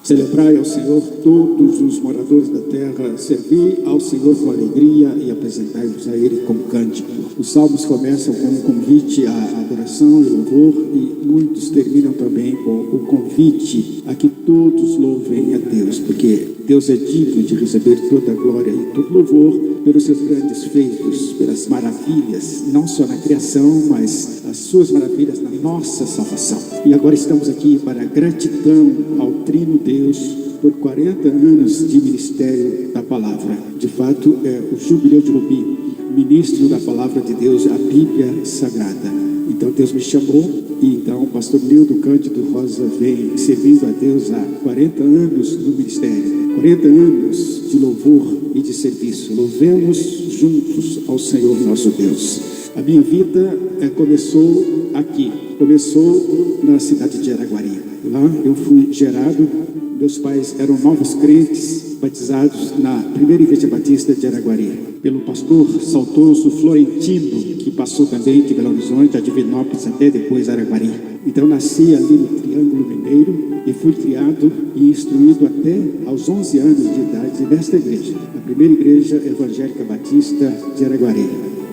Celebrai ao Senhor todos os moradores da terra, servi ao Senhor com alegria e apresentai-vos a Ele com cântico. Os salmos começam com um convite à adoração e louvor, e muitos terminam também com o convite a que todos louvem a Deus, porque Deus é digno de receber toda a glória e todo louvor pelos seus grandes feitos, pelas maravilhas, não só na criação, mas as suas maravilhas na nossa salvação. E agora estamos aqui para gratidão ao Trino Deus por 40 anos de ministério da palavra. De fato, é o jubileu de Rubi, ministro da palavra de Deus, a Bíblia Sagrada. Então Deus me chamou, e então o pastor Nildo Cândido Rosa vem servindo a Deus há 40 anos no ministério, 40 anos de louvor e de serviço. Louvemos juntos ao Senhor nosso Deus. A minha vida começou aqui, começou na cidade de Araguari. Lá eu fui gerado, meus pais eram novos crentes, batizados na primeira igreja batista de Araguari, pelo pastor saudoso Florentino, que passou também de Belo Horizonte a Divinópolis até depois Araguari. Então nasci ali no Triângulo Mineiro e fui criado e instruído até aos 11 anos de idade nesta igreja, a primeira igreja evangélica batista de Araguari.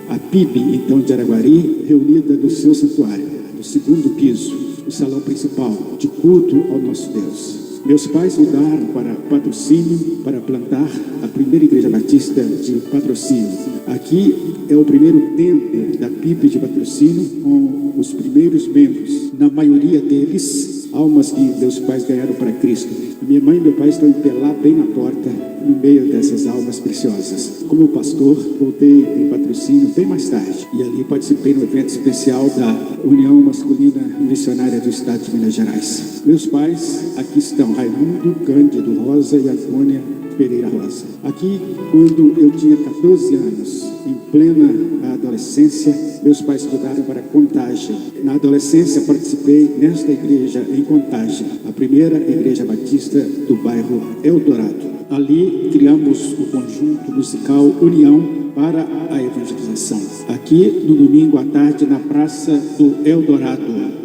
A PIB, então, de Araguari, reunida no seu santuário, no segundo piso, o salão principal de culto ao nosso Deus. Meus pais mudaram para Patrocínio para plantar a primeira igreja batista de Patrocínio. Aqui é o primeiro templo da PIB de Patrocínio, com os primeiros membros, na maioria deles, almas que meus pais ganharam para Cristo. Minha mãe e meu pai estão em pé lá, bem na porta, no meio dessas almas preciosas. Como pastor, voltei em Patrocínio bem mais tarde, e ali participei no evento especial da União Masculina Missionária do Estado de Minas Gerais. Meus pais aqui estão, Raimundo Cândido Rosa e Antônia Pereira Rosa. Aqui, quando eu tinha 14 anos, em plena adolescência, meus pais mudaram para Contagem. Na adolescência, participei nesta igreja em Contagem, a primeira igreja batista do bairro Eldorado. Ali criamos o conjunto musical União para a evangelização. Aqui, no domingo à tarde, na Praça do Eldorado,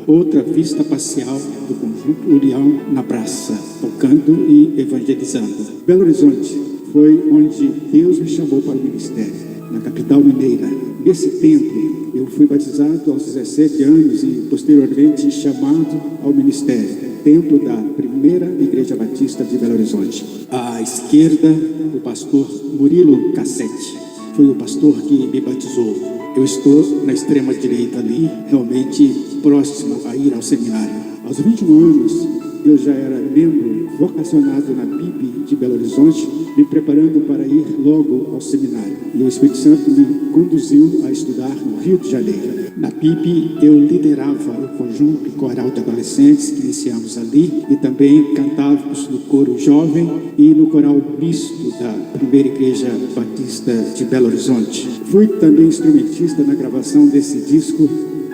outra vista parcial do conjunto União na praça, tocando e evangelizando. Belo Horizonte foi onde Deus me chamou para o ministério, na capital mineira. Nesse tempo, eu fui batizado aos 17 anos e posteriormente chamado ao ministério. Templo da primeira igreja batista de Belo Horizonte. À esquerda, o pastor Murilo Cassete. Foi o pastor que me batizou. Eu estou na extrema direita ali, realmente próximo a ir ao seminário. Aos 21 anos, eu já era membro vocacionado na PIB de Belo Horizonte, me preparando para ir logo ao seminário. E o Espírito Santo me conduziu a estudar no Rio de Janeiro. Na PIB, eu liderava o conjunto coral de adolescentes que iniciamos ali, e também cantávamos no coro jovem e no coral misto da primeira igreja batista de Belo Horizonte. Fui também instrumentista na gravação desse disco,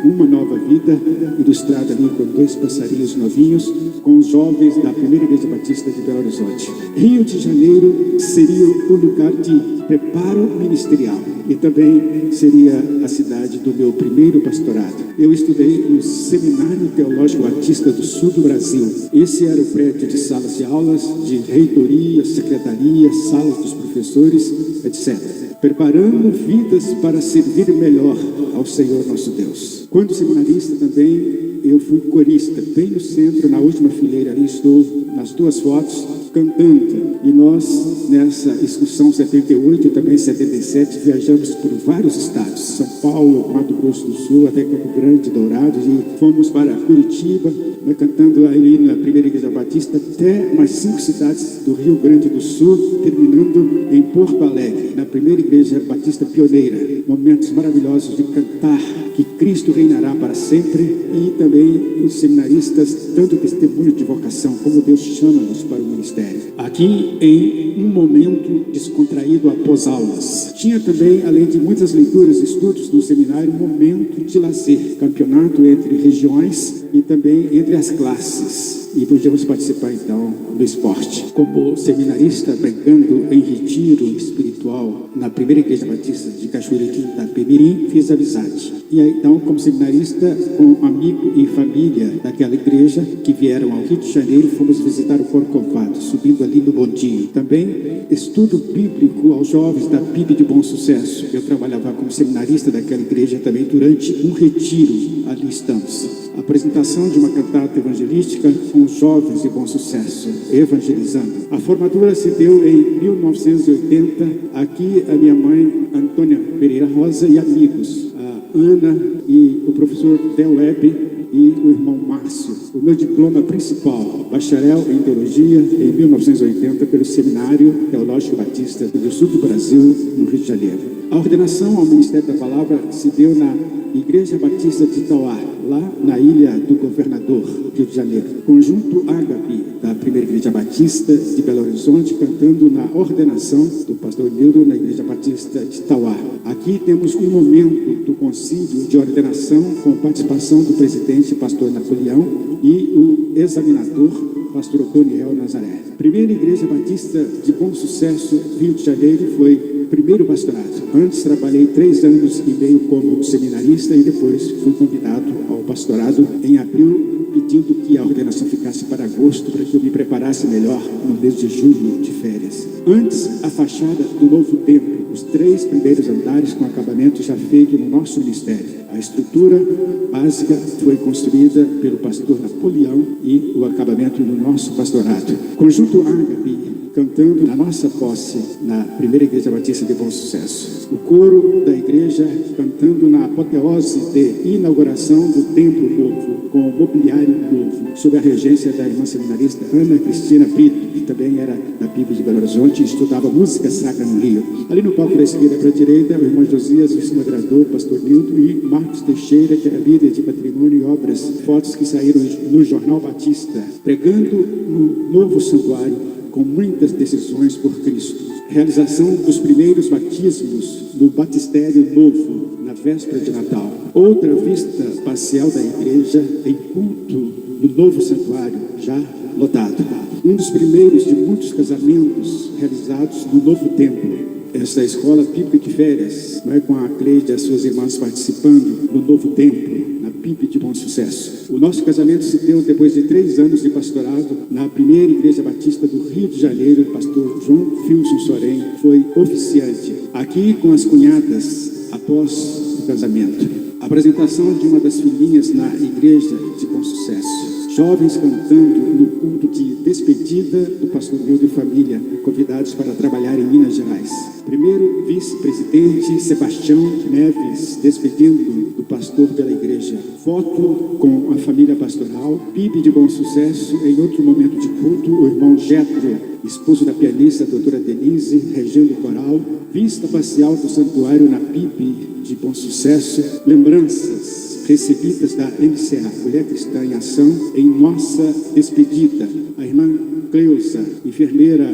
Uma Nova Vida, ilustrada ali com 2 passarinhos novinhos, com os jovens da primeira igreja batista de Belo Horizonte. Rio de Janeiro seria o lugar de preparo ministerial e também seria a cidade do meu primeiro pastorado. Eu estudei no Seminário Teológico Batista do Sul do Brasil. Esse era o prédio de salas de aulas, de reitoria, secretaria, salas dos professores, etc. Preparando vidas para servir melhor ao Senhor nosso Deus. Quando seminarista também, eu fui corista, bem no centro, na última fileira, ali estou nas 2 fotos, cantando. E nós, nessa excursão 78 e também 77, viajamos por vários estados, São Paulo, Mato Grosso do Sul, até Campo Grande, Dourados, e fomos para Curitiba, cantando ali na primeira igreja batista, até mais 5 cidades do Rio Grande do Sul, terminando em Porto Alegre, na primeira igreja batista pioneira. Momentos maravilhosos de cantar que Cristo reinará para sempre, e também os seminaristas dando testemunho de vocação, como Deus chama-nos para o ministério. Aqui, em um momento descontraído após aulas. Tinha também, além de muitas leituras e estudos no seminário, um momento de lazer, campeonato entre regiões e também entre as classes. E podíamos participar então do esporte. Como seminarista, brincando em retiro espiritual na primeira igreja batista de Cachoeira de Itapemirim, fiz amizade. E aí, então então, como seminarista, com um amigo e família daquela igreja que vieram ao Rio de Janeiro, fomos visitar o Corcovado, subindo ali no bondinho. Também estudo bíblico aos jovens da PIB de Bom Sucesso. Eu trabalhava como seminarista daquela igreja também durante um retiro, ali estamos. Apresentação de uma cantata evangelística com os jovens de Bom Sucesso, evangelizando. A formatura se deu em 1980, aqui a minha mãe, Antônia Pereira Rosa, e amigos, a Ana e o professor Del Web e o irmão Márcio. O meu diploma principal, bacharel em teologia, em 1980, pelo Seminário Teológico Batista do Sul do Brasil, no Rio de Janeiro. A ordenação ao Ministério da Palavra se deu na Igreja Batista de Itauá, lá na Ilha do Governador, Rio de Janeiro. Conjunto Ágape, da Primeira Igreja Batista de Belo Horizonte, cantando na ordenação do pastor Nildo na Igreja Batista de Itauá. Aqui temos um momento do concílio de ordenação com participação do presidente, pastor Napoleão, e o examinador, pastor Otoniel Nazaré. Primeira Igreja Batista de Bom Sucesso, Rio de Janeiro, foi o primeiro pastorado. Antes trabalhei 3 anos e meio como seminarista e depois fui convidado ao pastorado em abril, pedindo que a ordenação ficasse para agosto, para que eu me preparasse melhor no mês de julho, de férias. Antes, a fachada do novo templo, os 3 primeiros andares com acabamento já feito no nosso ministério. A estrutura básica foi construída pelo pastor Napoleão e o acabamento no nosso pastorado. Conjunto Ágape, cantando na nossa posse, na Primeira Igreja Batista de Bom Sucesso. O coro da igreja cantando na apoteose de inauguração do Templo Novo, com mobiliário novo, sob a regência da irmã seminarista Ana Cristina Brito, que também era da PIB de Belo Horizonte e estudava música sacra no Rio. Ali no palco da esquerda para a direita, o irmão Josias, vice-moderador, pastor Nildo, e Marcos Teixeira, que era líder de patrimônio e obras, fotos que saíram no Jornal Batista, pregando no novo santuário, com muitas decisões por Cristo. Realização dos primeiros batismos no batistério novo, na véspera de Natal. Outra vista parcial da igreja em culto no novo santuário, já lotado. Um dos primeiros de muitos casamentos realizados no novo templo. Essa escola bíblica de férias, com a Cleide e as suas irmãs participando no novo templo, na PIB de Bom Sucesso. O nosso casamento se deu depois de 3 anos de pastorado na Primeira Igreja Batista do Rio de Janeiro. O pastor João Filson Sorém foi oficiante. Aqui com as cunhadas, após o casamento. A apresentação de uma das filhinhas na Igreja de Bom Sucesso. Jovens cantando no culto de despedida do pastor Nildo e família, convidados para trabalhar em Minas Gerais. Primeiro vice-presidente Sebastião Neves, despedindo do pastor pela igreja. Foto com a família pastoral, PIB de Bom Sucesso. Em outro momento de culto, o irmão Getro, esposo da pianista doutora Denise, regendo o coral. Vista parcial do santuário na PIB de Bom Sucesso. Lembranças recebidas da MCA, Mulher Cristã em Ação, em nossa despedida. A irmã Cleusa, enfermeira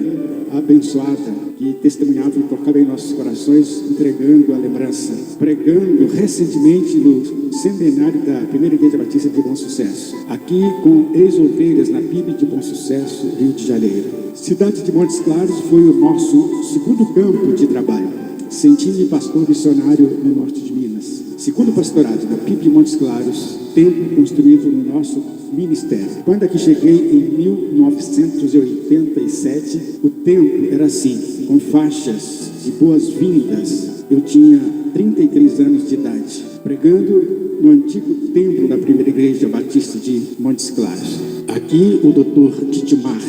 abençoada, que testemunhava e tocava em nossos corações, entregando a lembrança, pregando recentemente no centenário da Primeira Igreja Batista de Bom Sucesso, aqui com ex-ovelhas na PIB de Bom Sucesso, Rio de Janeiro. Cidade de Montes Claros foi o nosso segundo campo de trabalho. Senti-me pastor missionário no norte de Minas. Segundo pastorado da PIB de Montes Claros, templo construído no nosso ministério. Quando aqui cheguei em 1987, o templo era assim, com faixas de boas-vindas. Eu tinha 33 anos de idade, pregando no antigo templo da Primeira Igreja Batista de Montes Claros. Aqui o doutor Titimar,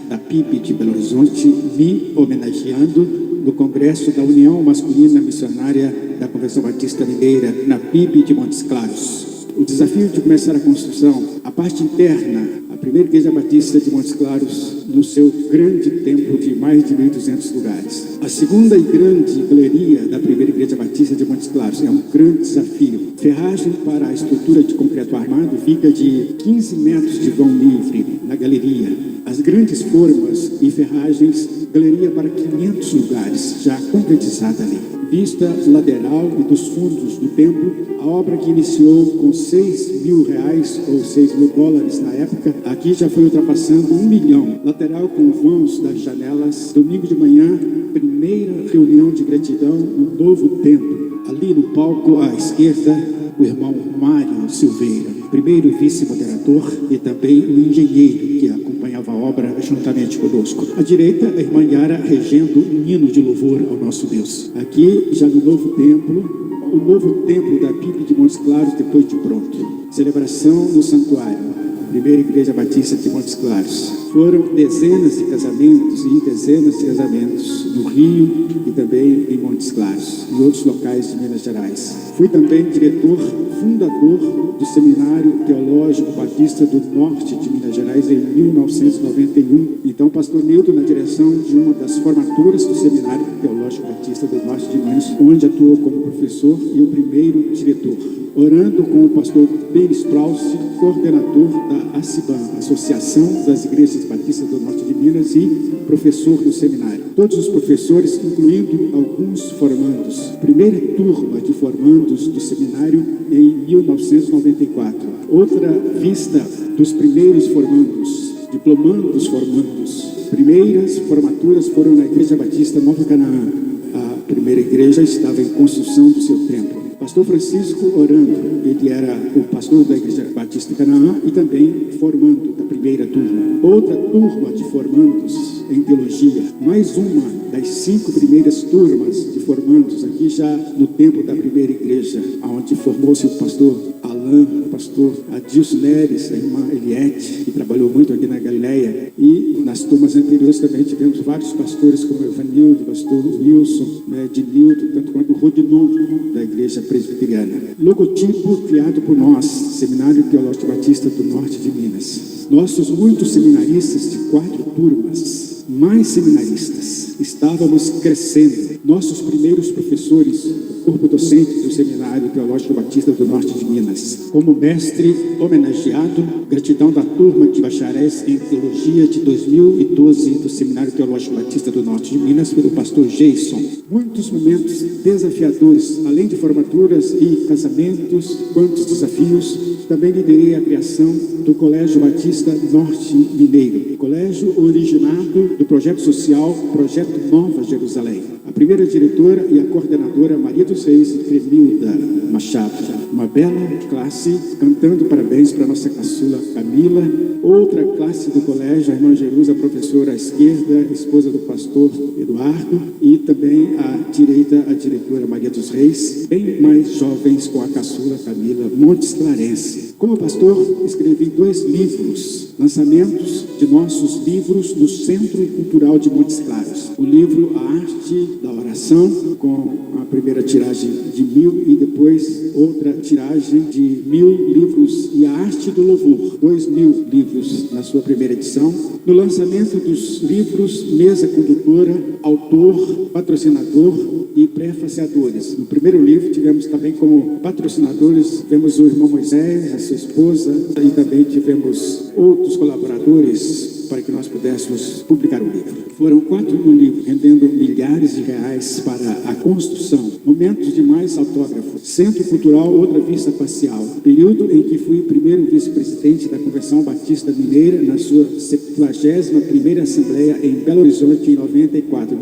da PIB de Belo Horizonte, me homenageando no Congresso da União Masculina Missionária da Convenção Batista Mineira, na PIB de Montes Claros. O desafio de começar a construção, a parte interna, a Primeira Igreja Batista de Montes Claros, no seu grande templo de mais de 1.200 lugares. A segunda e grande galeria da Primeira Igreja Batista de Montes Claros é um grande desafio. Ferragem para a estrutura de concreto armado fica de 15 metros de vão livre na galeria. As grandes formas e ferragens, galeria para 500 lugares, já concretizada ali. Vista lateral e dos fundos do templo, a obra que iniciou com R$6.000 ou $6.000 na época, aqui já foi ultrapassando 1 milhão. Lateral com vãos das janelas, domingo de manhã, primeira reunião de gratidão no novo templo. Ali no palco à esquerda, o irmão Mário Silveira, primeiro vice-moderador e também o engenheiro que acompanhava a obra juntamente conosco. À direita, a irmã Yara regendo um hino de louvor ao nosso Deus. Aqui, já no novo templo, o novo templo da PIB de Montes Claros, depois de pronto. Celebração no santuário, Primeira Igreja Batista de Montes Claros. Foram dezenas de casamentos e dezenas de casamentos no Rio e também em Montes Claros e outros locais de Minas Gerais. Fui também diretor fundador do Seminário Teológico Batista do Norte de Minas Gerais em 1991. Então, pastor Nildo na direção de uma das formaturas do Seminário Teológico Batista do Norte de Minas, onde atuou como professor e o primeiro diretor. Orando com o pastor Ben Strauss, coordenador da ACIBAN, Associação das Igrejas Batistas do Norte de Minas, e professor do seminário. Todos os professores, incluindo alguns formandos. Primeira turma de formandos do seminário em 1994. Outra vista dos primeiros formandos, diplomandos formandos. Primeiras formaturas foram na Igreja Batista Nova Canaã. A primeira igreja estava em construção do seu templo. Pastor Francisco orando, ele era o pastor da Igreja Batista de Canaã e também formando da primeira turma. Outra turma de formandos em teologia, mais uma das 5 primeiras turmas de formandos aqui já no tempo da primeira igreja, onde formou-se o pastor Alain, o pastor Adilson Neres, a irmã Eliette, que trabalhou muito aqui na Galileia, e nas turmas anteriores também tivemos vários pastores como Evanildo, o pastor Wilson, de Nilton, tanto quanto o Rodinon, da Igreja Presbiteriana. Logotipo criado por nós, Seminário Teológico Batista do Norte de Minas. Nossos muitos seminaristas de 4 turmas, mais seminaristas, estávamos crescendo. Nossos primeiros professores, o corpo docente do Seminário Teológico Batista do Norte de Minas. Como mestre homenageado, gratidão da turma de bacharéis em Teologia de 2012 do Seminário Teológico Batista do Norte de Minas, pelo pastor Jason. Muitos momentos desafiadores, além de formaturas e casamentos, quantos desafios. Também liderei a criação do Colégio Batista Norte Mineiro, colégio originado do projeto social Projeto Nova Jerusalém. A primeira diretora e a coordenadora Maria dos Reis Cremilda Machado. Uma bela classe, cantando parabéns para a nossa caçula Camila. Outra classe do colégio, a irmã Jerusa, professora à esquerda, esposa do pastor Eduardo, e também à direita, a diretora Maria dos Reis, bem mais jovens com a caçula Camila Montes Clarense. Como pastor, escrevi 2 livros, lançamentos de nossos livros no Centro Cultural de Montes Claros. O livro A Arte da Oração, com a primeira tiragem de 1000 e depois outra tiragem de 1000 livros, e A Arte do Louvor, 2000 livros na sua primeira edição. No lançamento dos livros, mesa condutora, autor, patrocinador e prefaciadores. No primeiro livro tivemos também como patrocinadores, tivemos o irmão Moisés, a sua esposa, e também tivemos outros colaboradores para que nós pudéssemos publicar o livro. Foram 4 no livro, rendendo milhares de reais para a construção. Momentos de mais autógrafos. Centro Cultural, outra vista parcial. Período em que fui primeiro vice-presidente da Convenção Batista Mineira na sua 71ª Assembleia em Belo Horizonte em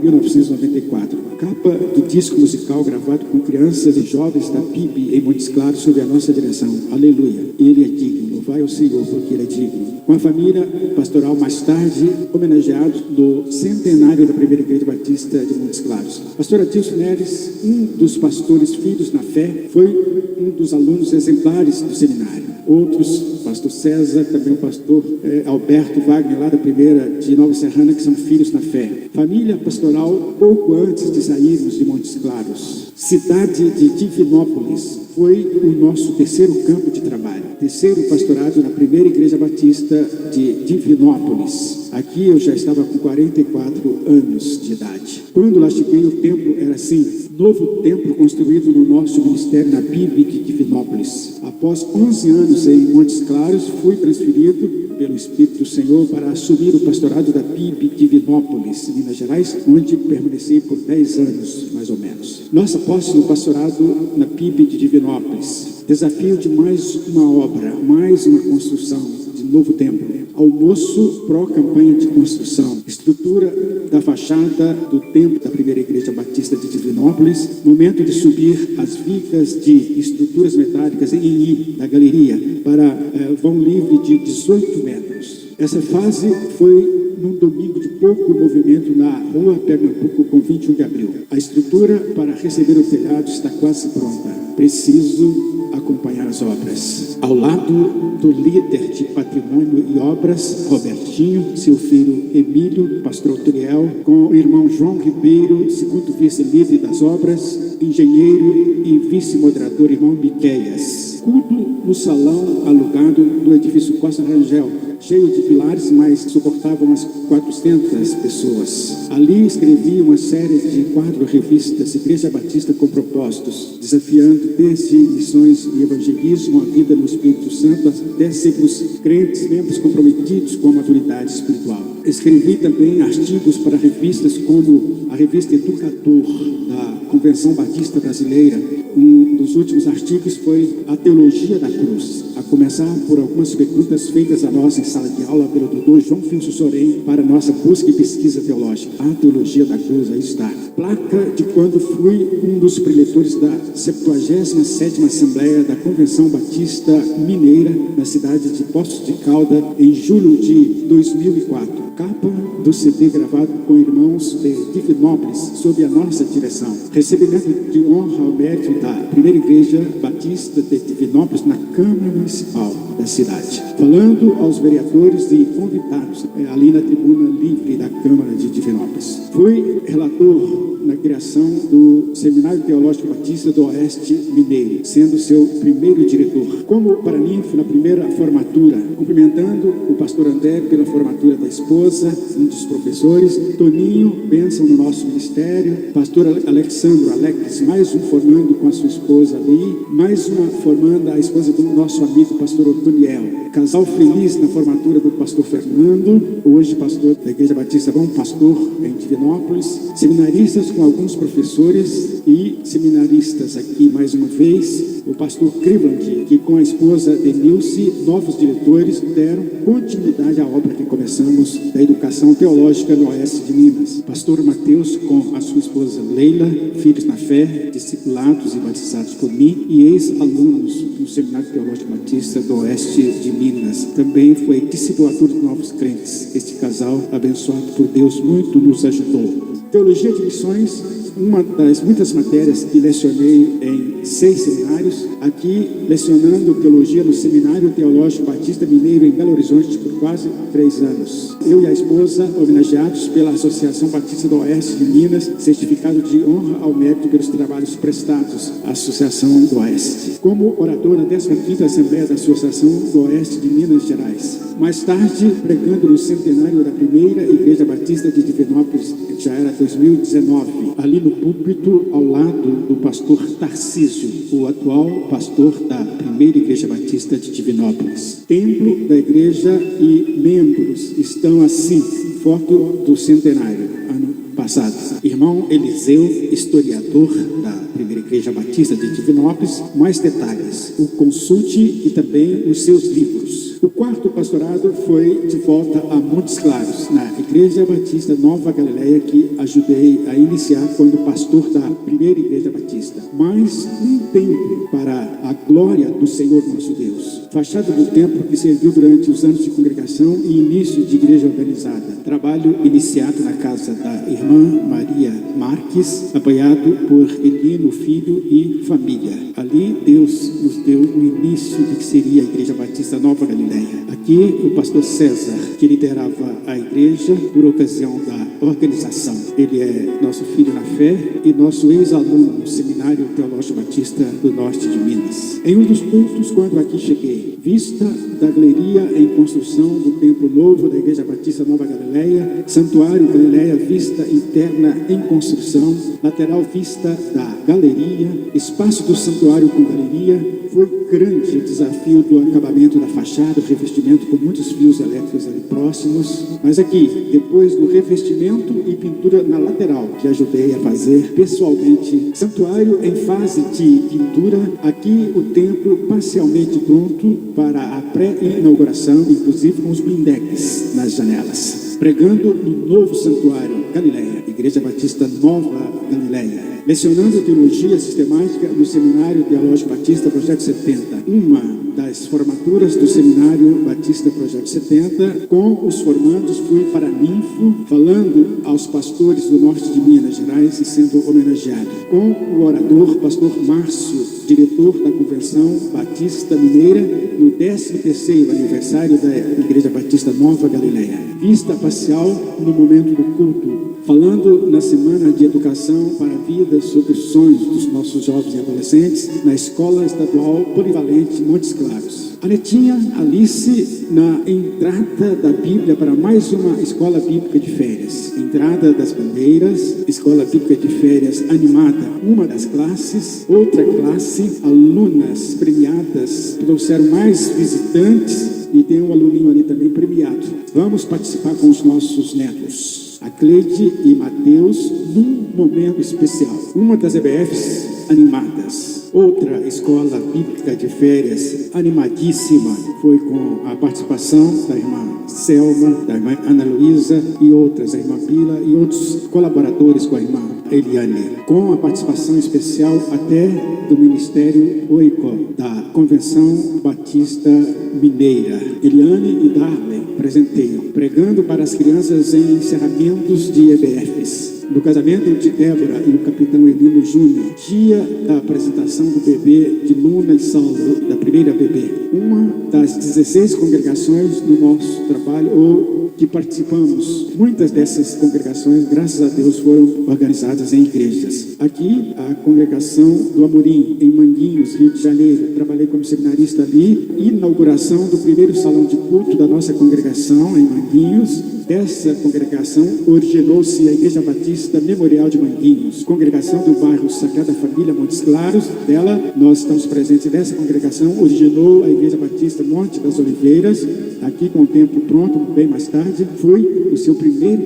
1994. Capa do disco musical gravado com crianças e jovens da PIB em Montes Claros sob a nossa direção. Aleluia. Ele é digno. Vai ao Senhor porque Ele é digno. Com a família pastoral mais tarde homenageado no centenário da primeira Igreja Batista de Montes Claros. Pastor Adilson Neres, um dos pastores filhos na fé, foi um dos alunos exemplares do seminário. Outros, pastor César, também o pastor Alberto Wagner, lá da primeira de Nova Serrana, que são filhos na fé. Família pastoral, pouco antes de sairmos de Montes Claros. Cidade de Divinópolis foi o nosso terceiro campo de trabalho. Terceiro pastorado na primeira Igreja Batista de Divinópolis. Aqui eu já estava com 44 anos de idade. Quando lá cheguei, o templo era assim, novo templo construído no nosso ministério na PIB de Divinópolis. Após 11 anos em Montes Claros, fui transferido pelo Espírito do Senhor para assumir o pastorado da PIB de Divinópolis, Minas Gerais, onde permaneci por 10 anos, mais ou menos. Nossa posse no pastorado na PIB de Divinópolis. Desafio de mais uma obra, mais uma construção de de novo templo. Almoço pró-campanha de construção. Estrutura da fachada do templo da primeira igreja batista de Divinópolis. Momento de subir as vigas de estruturas metálicas em I da galeria para vão livre de 18 metros. Essa fase foi num domingo de pouco movimento na rua Pernambuco, com 21 de abril. A estrutura para receber o telhado está quase pronta. Preciso acompanhar as obras. Ao lado do líder de patrimônio e obras, Robertinho, seu filho Emílio, pastor Turiel, com o irmão João Ribeiro, segundo vice-líder das obras, engenheiro e vice-moderador, irmão Miqueias. Culto no salão alugado do edifício Costa Rangel, cheio de pilares, mas suportava umas 400 pessoas. Ali escrevi uma série de 4 revistas, Igreja Batista com Propósitos, desafiando desde missões e evangelismo, a vida no Espírito Santo, até sermos crentes, membros comprometidos com a maturidade espiritual. Escrevi também artigos para revistas como a revista Educador, da Convenção Batista Brasileira. Um dos últimos artigos foi a Teologia da Cruz, a começar por algumas perguntas feitas a nós em sala de aula pelo doutor João Filso Sorém para nossa busca e pesquisa teológica. A Teologia da Cruz, aí está. Placa de quando fui um dos preletores da 77ª Assembleia da Convenção Batista Mineira, na cidade de Poços de Calda, em julho de 2004. Capa do CD gravado com irmãos de Divinópolis, sob a nossa direção. Recebimento de honra ao mérito da primeira igreja batista de Divinópolis na Câmara Municipal da cidade. Falando aos vereadores e convidados ali na tribuna livre da Câmara de Divinópolis. Fui relator na criação do Seminário Teológico Batista do Oeste Mineiro, sendo seu primeiro diretor. Como paraninfo na primeira formatura, cumprimentando o pastor André pela formatura da esposa, um dos professores, Toninho, bênção no nosso ministério, pastor Alexandro Alex, mais um formando com a sua esposa ali, mais uma formando a esposa do nosso amigo pastor Otoniel. Casal feliz na formatura do pastor Fernando, hoje pastor da Igreja Batista Bom Pastor em Divinópolis, seminaristas com alguns professores e seminaristas aqui mais uma vez, o pastor Crivland, que com a esposa Denilce, novos diretores, deram continuidade à obra que começamos da educação teológica no oeste de Minas. Pastor Mateus com a sua esposa Leila, filhos na fé, discipulados e batizados por mim e ex-alunos no Seminário Teológico Batista do oeste de Minas. Também foi discipulador de novos crentes. Este casal, abençoado por Deus, muito nos ajudou. Teologia de Missões, uma das muitas matérias que lecionei em 6 seminários, aqui lecionando teologia no Seminário Teológico Batista Mineiro em Belo Horizonte por quase 3 anos. Eu e a esposa, homenageados pela Associação Batista do Oeste de Minas, certificado de honra ao mérito pelos trabalhos prestados à Associação do Oeste. Como orador na 15ª Assembleia da Associação do Oeste de Minas Gerais. Mais tarde, pregando no centenário da primeira Igreja Batista de Divinópolis, que já era 2019, ali no púlpito, ao lado do pastor Tarcísio, o atual pastor da primeira Igreja Batista de Divinópolis. Templo da igreja e membros estão assim, foto do centenário, ano passado. Irmão Eliseu, historiador da primeira Igreja Batista de Divinópolis, mais detalhes, o consulte e também os seus livros. O 4º pastorado foi de volta a Montes Claros, na Igreja Batista Nova Galileia, que ajudei a iniciar quando pastor da primeira Igreja Batista. Mais um templo para a glória do Senhor nosso Deus. Fachada do templo que serviu durante os anos de congregação e início de igreja organizada. Trabalho iniciado na casa da irmã Maria Marques, apoiado por Elino, filho e família. Ali Deus nos deu o início do que seria a Igreja Batista Nova Galileia. Aqui o pastor César, que liderava a igreja por ocasião da organização. Ele é nosso filho na fé e nosso ex-aluno no Seminário Teológico Batista do Norte de Minas. Em um dos cultos, quando aqui cheguei, vista da galeria em construção do Templo Novo da Igreja Batista Nova Galileia, Santuário Galileia, vista interna em construção, lateral vista da galeria, espaço do santuário com galeria. Foi grande o desafio do acabamento da fachada, o revestimento com muitos fios elétricos ali próximos. Mas aqui, depois do revestimento e pintura na lateral, que ajudei a fazer pessoalmente, santuário Entrando em fase de pintura, aqui o templo parcialmente pronto para a pré-inauguração, inclusive com os blindex nas janelas. Pregando no novo santuário Galileia, Igreja Batista Nova Galileia. Lecionando Teologia Sistemática no Seminário Teológico Batista Projeto 70. Uma das formaturas do Seminário Batista Projeto 70, com os formandos fui para Ninfo, falando aos pastores do norte de Minas Gerais e sendo homenageado. Com o orador, pastor Márcio, diretor da Convenção Batista Mineira, no 13º aniversário da Igreja Batista Nova Galileia. Vista parcial no momento do culto, falando na Semana de Educação para a Vida sobre os sonhos dos nossos jovens e adolescentes na Escola Estadual Polivalente Montes Claros. A netinha Alice na entrada da Bíblia para mais uma escola bíblica de férias. Entrada das bandeiras, escola bíblica de férias animada. Uma das classes, outra classe, alunas premiadas, trouxeram mais visitantes e tem um aluninho ali também premiado. Vamos participar com os nossos netos, a Cleide e Mateus, num momento especial. Uma das EBFs animadas. Outra escola bíblica de férias animadíssima foi com a participação da irmã Selma, da irmã Ana Luísa e outras, a irmã Pila e outros colaboradores com a irmã Eliane, com a participação especial até do Ministério OICO, da Convenção Batista Mineira. Eliane e Darley presenteiam, pregando para as crianças em encerramentos de EBFs. No casamento de Débora e o capitão Elino Júnior, dia da apresentação do bebê de Luna e Saulo, da primeira bebê. Uma das 16 congregações do nosso trabalho, ou que participamos. Muitas dessas congregações, graças a Deus, foram organizadas em igrejas. Aqui, a congregação do Amorim, em Manguinhos, Rio de Janeiro. Trabalhei como seminarista ali. Inauguração do primeiro salão de culto da nossa congregação, em Manguinhos. Dessa congregação originou-se a Igreja Batista Memorial de Manguinhos, congregação do bairro Sagrada Família Montes Claros. Dela, nós estamos presentes nessa congregação. Originou a Igreja Batista Monte das Oliveiras, aqui com o tempo pronto, bem mais tarde. Fui o seu primeiro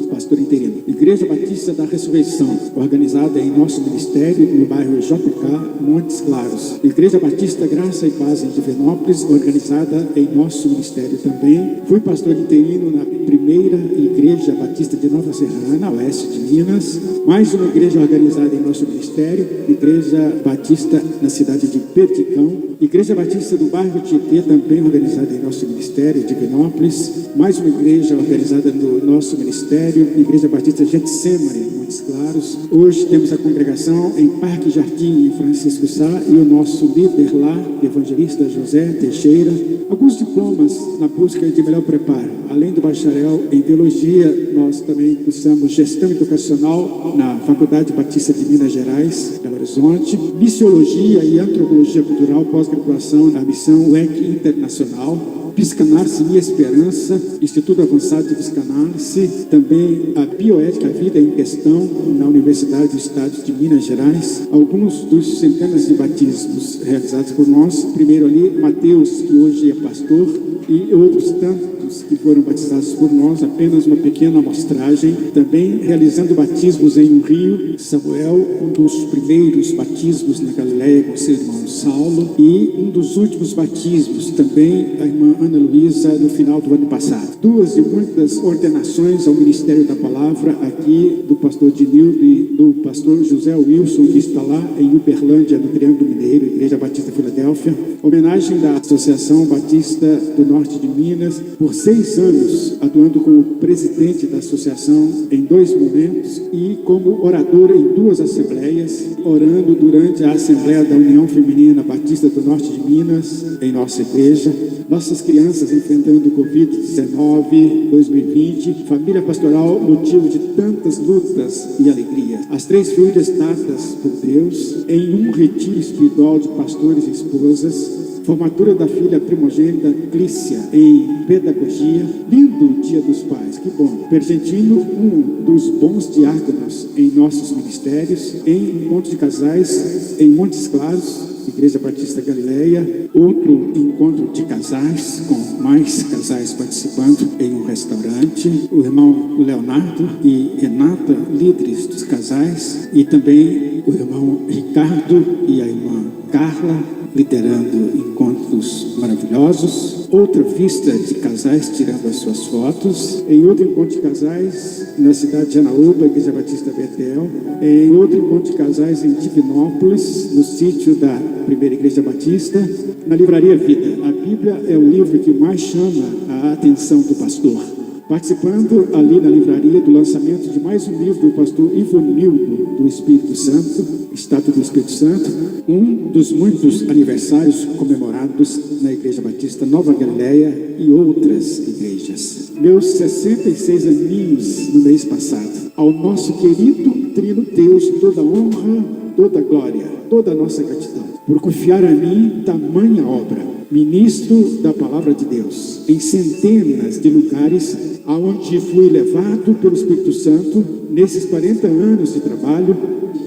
pastor interino. Igreja Batista da Ressurreição, organizada em nosso ministério no bairro JK Montes Claros. Igreja Batista Graça e Paz em Divinópolis, organizada em nosso ministério também. Fui pastor interino na primeira Igreja Batista de Nova Serrana, oeste de Minas. Mais uma igreja organizada em nosso ministério, Igreja Batista na cidade de Perdigão. Igreja Batista do bairro Tietê, também organizada em nosso ministério, Divinópolis. Mais uma igreja organizada no nosso ministério, Igreja Batista Getsemane, Montes Claros. Hoje temos a congregação em Parque Jardim, em Francisco Sá, e o nosso líder lá, evangelista José Teixeira. Alguns diplomas na busca de melhor preparo. Além do bacharel em teologia, nós também cursamos gestão educacional na Faculdade Batista de Minas Gerais, Belo Horizonte, missiologia e antropologia cultural, pós-graduação na missão WEC Internacional, Psicanálise e Esperança, Instituto Avançado de Psicanálise, também a Bioética, a Vida em Questão, na Universidade do Estado de Minas Gerais. Alguns dos centenas de batismos realizados por nós, primeiro ali, Mateus, que hoje é pastor, e outros tantos que foram batizados por nós, apenas uma pequena amostragem. Também realizando batismos em um rio, Samuel, um dos primeiros batismos na Galileia com seu irmão Saulo, e um dos últimos batismos também a irmã Ana Luísa no final do ano passado. Duas de muitas ordenações ao Ministério da Palavra aqui do pastor Dinildo e do pastor José Wilson, que está lá em Uberlândia, no Triângulo Mineiro, Igreja Batista Filadélfia. Homenagem da Associação Batista do Norte de Minas, por 6 anos atuando como presidente da associação em 2 momentos e como orador em 2 assembleias, orando durante a Assembleia da União Feminina Batista do Norte de Minas, em nossa igreja. Nossas crianças enfrentando o Covid-19, 2020, família pastoral, motivo de tantas lutas e alegrias. As 3 filhas dadas por Deus em um retiro espiritual de pastores e esposas. Formatura da filha primogênita Clícia em pedagogia. Lindo Dia dos Pais, que bom. Pergentino, um dos bons diáconos em nossos ministérios, em encontro de casais em Montes Claros, Igreja Batista Galileia, outro encontro de casais, com mais casais participando em um restaurante, o irmão Leonardo e Renata, líderes dos casais, e também o irmão Ricardo e a irmã Carla, liderando encontros maravilhosos. Outra vista de casais tirando as suas fotos. Em outro encontro de casais na cidade de Anaúba, Igreja Batista Betel. Em outro encontro de casais em Divinópolis, no sítio da Primeira Igreja Batista. Na Livraria Vida. A Bíblia é o livro que mais chama a atenção do pastor. Participando ali na livraria do lançamento de mais um livro do pastor Ivonildo do Espírito Santo, Estátua do Espírito Santo, um dos muitos aniversários comemorados na Igreja Batista Nova Galileia e outras igrejas. Meus 66 aninhos no mês passado. Ao nosso querido Trino Deus, toda honra, toda glória, toda a nossa gratidão, por confiar a mim tamanha obra, ministro da Palavra de Deus, em centenas de lugares aonde fui levado pelo Espírito Santo. Nesses 40 anos de trabalho,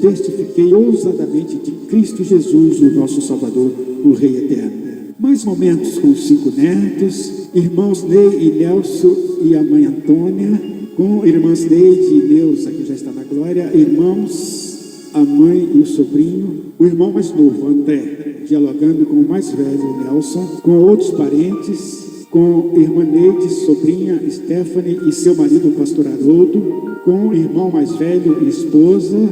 testifiquei ousadamente de Cristo Jesus, o nosso Salvador, o Rei Eterno. Mais momentos com os 5 netos, irmãos Ney e Nelson e a mãe Antônia, com irmãs Neide e Neuza, que já está na glória, irmãos, a mãe e o sobrinho, o irmão mais novo, André, dialogando com o mais velho, Nelson, com outros parentes, com irmã Neide, sobrinha Stephanie e seu marido, o pastor Haroldo, com o irmão mais velho e esposa,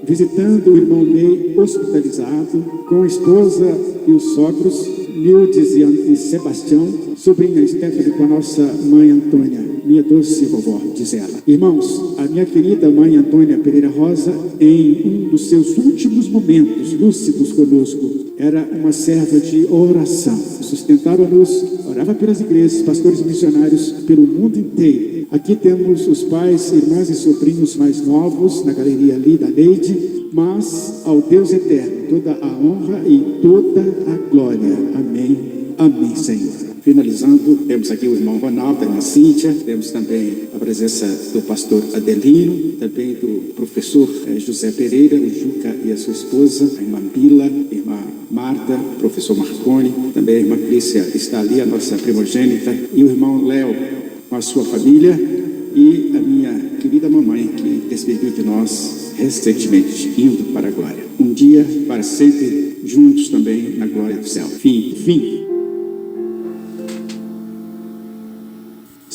visitando o irmão Ney hospitalizado, com a esposa e os sogros, Nildes e Sebastião, sobrinha Stephanie com a nossa mãe Antônia, minha doce vovó, diz ela. Irmãos, a minha querida mãe Antônia Pereira Rosa, em um dos seus últimos momentos lúcidos conosco, era uma serva de oração, sustentava-nos, orava pelas igrejas, pastores e missionários pelo mundo inteiro. Aqui temos os pais, irmãs e sobrinhos mais novos, na galeria ali da Neide, mas ao Deus eterno, toda a honra e toda a glória. Amém. Amém, Senhor. Finalizando, temos aqui o irmão Ronaldo, a irmã Cíntia, temos também a presença do pastor Adelino, também do professor José Pereira, o Juca e a sua esposa, a irmã Bila, a irmã Marta, o professor Marconi, também a irmã Clícia está ali, a nossa primogênita, e o irmão Léo com a sua família, e a minha querida mamãe, que despediu de nós recentemente, indo para a glória. Um dia, para sempre, juntos também na glória do céu. Fim.